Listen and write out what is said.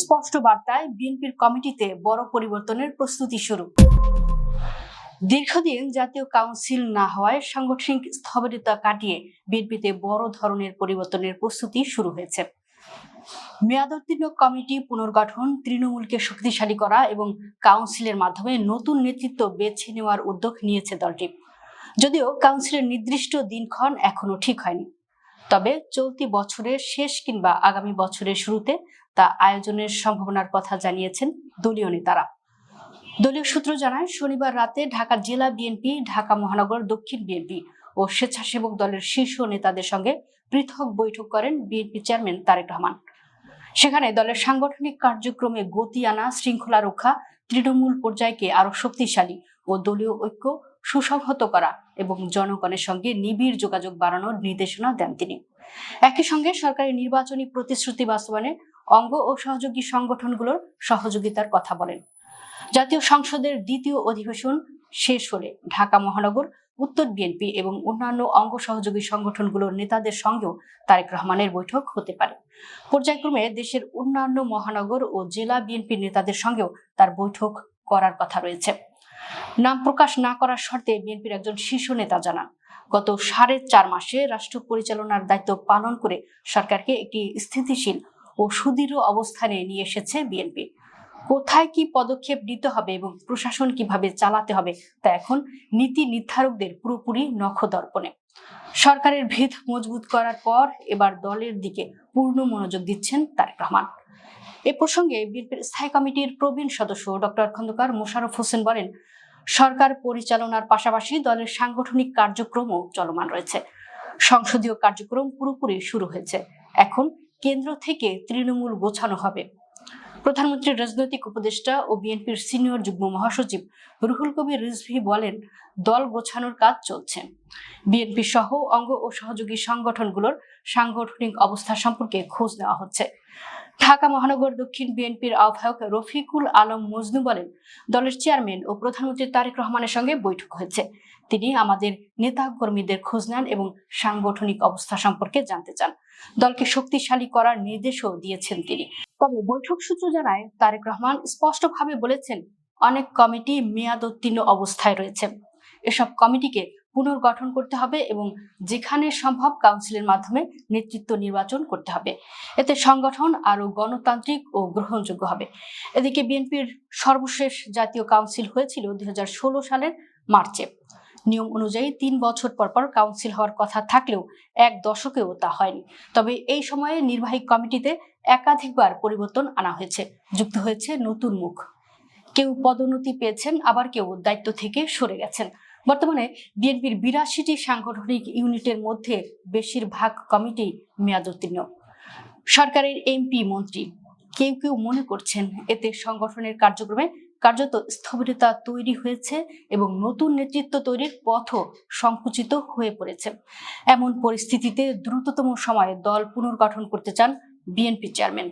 স্পষ্ট বার্তায় বিএনপির কমিটিতে বড় পরিবর্তনের প্রস্তুতি শুরু। দীর্ঘদিন জাতীয় কাউন্সিল না হওয়ায় সাংগঠনিক স্থবিরতা কাটিয়ে বিএনপিতে বড় ধরনের পরিবর্তনের প্রস্তুতি শুরু হয়েছে। মেয়াদোত্তীর্ণ কমিটি পুনর্গঠন, তৃণমূলকে শক্তিশালী করা এবং কাউন্সিলের মাধ্যমে নতুন নেতৃত্ব বেছে নেওয়ার উদ্যোগ নিয়েছে দলটি। যদিও কাউন্সিলের নির্দিষ্ট দিনক্ষণ এখনো ঠিক হয়নি, তবে চলতি বছরের শেষ কিংবা আগামী বছরের শুরুতে তা আয়োজনের সম্ভাবনার কথা জানিয়েছেন দলীয় নেতারা। দলীয় সূত্র জানায়, শনিবার রাতে ঢাকা জেলা বিএনপি, ঢাকা মহানগর দক্ষিণ বিএনপি ও স্বেচ্ছাসেবক দলের শীর্ষ নেতাদের সঙ্গে পৃথক বৈঠক করেন বিএনপি চেয়ারম্যান তারেক রহমান। সেখানে দলের সাংগঠনিক কার্যক্রমে গতি আনা, শৃঙ্খলা রক্ষা, তৃণমূল পর্যায়কে আরো শক্তিশালী ও দলীয় ঐক্য সুসংহত করা এবং জনগণের সঙ্গে নিবিড় যোগাযোগ বাড়ানোর নির্দেশনা দেন তিনি। একই সঙ্গে সরকারি নির্বাচনী প্রতিশ্রুতি বাস্তবায়নে অঙ্গ ও সহযোগী সংগঠনগুলোর সহযোগিতার কথা বলেন। জাতীয় সংসদের দ্বিতীয় অধিবেশন শেষ হলে ঢাকা মহানগর, উত্তর বিএনপি এবং অন্যান্য অঙ্গ সহযোগী সংগঠনগুলোর নেতাদের সঙ্গেও তারেক রহমানের বৈঠক হতে পারে। পর্যায়ক্রমে দেশের অন্যান্য মহানগর ও জেলা বিএনপির নেতাদের সঙ্গেও তার বৈঠক করার কথা রয়েছে। নাম প্রকাশ না করার শর্তে বিএনপির একজন শীর্ষ নেতা জানান, গত 4.5 মাসে রাষ্ট্র পরিচালনার দায়িত্ব পালন করে সরকারকে একটি স্থিতিশীল ও সুদৃঢ় অবস্থানে নিয়ে এসেছে বিএনপি। কোথায় কি পদক্ষেপ নিতে হবে এবং প্রশাসন কিভাবে চালাতে হবে তা এখন নীতি নির্ধারকদের পুরোপুরি নখদর্পণে। সরকারের ভিত মজবুত করার পর এবার দলের দিকে পূর্ণ মনোযোগ দিচ্ছেন তারেক রহমান। এ প্রসঙ্গে বিএনপির স্থায়ী কমিটির প্রবীণ সদস্য ডক্টর খন্দকার মোশাররফ হোসেন বলেন, সরকার পরিচালনার পাশাপাশি দলের সাংগঠনিক কার্যক্রমও চলমান রয়েছে। সংসদীয় কার্যক্রম পুরোপুরি শুরু হয়েছে, এখন কেন্দ্র থেকে তৃণমূল গোছানো হবে। প্রধানমন্ত্রীর রাজনৈতিক উপদেষ্টা ও বিএনপির সিনিয়র যুগ্ম মহাসচিব রুহুল কবির রিজভী বলেন, দল গোছানোর কাজ চলছে। বিএনপি সহ অঙ্গ ও সহযোগী সংগঠনগুলোর সাংগঠনিক অবস্থা সম্পর্কে খোঁজ নেওয়া হচ্ছে। ঢাকা মহানগর দক্ষিণ বিএনপির আহ্বায়ক রফিকুল আলম মজনু বলেন, দলের চেয়ারম্যান ও প্রধানমন্ত্রী তারেক রহমানের সঙ্গে বৈঠক হয়েছে। তিনি আমাদের নেতা কর্মীদের খোঁজ নেন এবং সাংগঠনিক অবস্থা সম্পর্কে জানতে চান। দলকে শক্তিশালী করার নির্দেশও দিয়েছেন তিনি। তবে বৈঠক সূত্র জানায়, তারেক রহমান স্পষ্টভাবে বলেছেন, অনেক কমিটি মেয়াদোত্তীর্ণ অবস্থায় রয়েছে। এসব কমিটিকে পুনর্গঠন করতে হবে এবং যেখানে সম্ভব কাউন্সিলের মাধ্যমে নেতৃত্ব নির্বাচন করতে হবে। এতে সংগঠন আরো গণতান্ত্রিক ও গ্রহণযোগ্য হবে। এদিকে বিএনপির সর্বশেষ জাতীয় কাউন্সিল হয়েছিল 2016 সালের মার্চে। নিয়ম অনুযায়ী 3 বছর পর কাউন্সিল হওয়ার কথা থাকলেও 1 দশকেও তা হয়নি। তবে এই সময়ে নির্বাহী কমিটিতে একাধিকবার পরিবর্তন আনা হয়েছে, যুক্ত হয়েছে নতুন মুখ। কেউ পদোন্নতি পেয়েছেন, আবার কেউ দায়িত্ব থেকে সরে গেছেন। বর্তমানে বিএনপির 82টি সাংগঠনিক ইউনিটের মধ্যে বেশিরভাগ কমিটি মেয়াদোত্তীর্ণ। সরকারের এমপি, মন্ত্রী কেউ কেউ মনে করছেন এতে সংগঠনের কার্যক্রমে কার্যত স্থবিরতা তৈরি হয়েছে এবং নতুন নেতৃত্ব তৈরির পথও সংকুচিত হয়ে পড়েছে। এমন পরিস্থিতিতে দ্রুততম সময়ে দল পুনর্গঠন করতে চান বিএনপি চেয়ারম্যান।